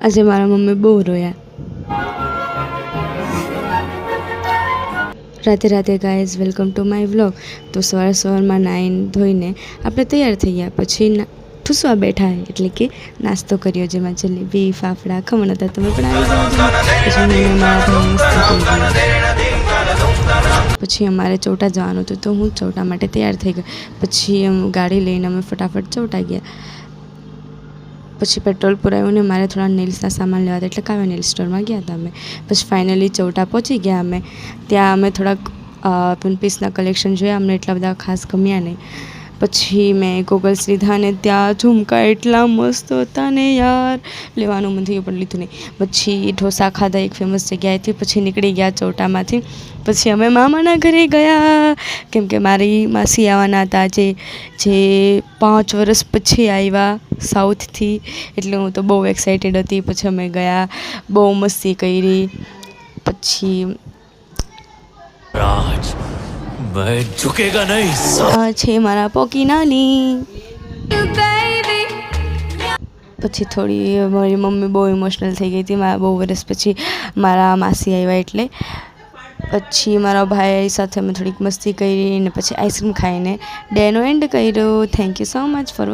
આજે મારા મમ્મી બહુ રોયા. રાતે guys welcome to my vlog. તો સવારમાં નાઈને ધોઈને આપણે તૈયાર થઈ ગયા. પછી ઠૂસવા બેઠા એટલે કે નાસ્તો કર્યો, જેમાં જલેબી, ફાફડા, ખમણ હતા. તમે પણ પછી અમારે ચોટા જવાનું હતું, તો હું ચોટા માટે તૈયાર થઈ ગઈ. પછી ગાડી લઈને અમે ફટાફટ ચોટા ગયા. પછી પેટ્રોલ પુરાવ્યું ને મારે થોડા નેલ્સના સામાન લેવા હતા, એટલે કાવ્યા નેલ સ્ટોરમાં ગયા હતા અમે. પછી ફાઇનલી ચોટા પહોંચી ગયા અમે. ત્યાં અમે થોડાક પીસના કલેક્શન જોયા, અમને એટલા બધા ખાસ ગમ્યા નહીં. પછી મેં ગોગલ્સ લીધા ને ત્યાં ઝુમકા એટલા મસ્ત હતા ને યાર, લેવાનું મન થયું પણ લીધું નહીં. પછી ઢોસા ખાધા એક ફેમસ જગ્યાએથી. પછી નીકળી ગયા ચોટામાંથી. પછી અમે મામાના ઘરે ગયા, કેમ કે મારી માસી આવવાના હતા જે 5 વર્ષ પછી આવ્યા સાઉથથી, એટલે હું તો બહુ એક્સાઇટેડ હતી. પછી અમે ગયા, બહુ મસ્તી કરી. પછી છે મારા પોકી નાની. પછી થોડી મારી મમ્મી બહુ ઇમોશનલ થઈ ગઈ હતી, મારા બહુ વર્ષ પછી મારા માસી આવ્યા એટલે. પછી મારા ભાઈ સાથે અમે થોડીક મસ્તી કરી ને પછી આઈસ્ક્રીમ ખાઈને ડેનો એન્ડ કર્યો. Thank you so much for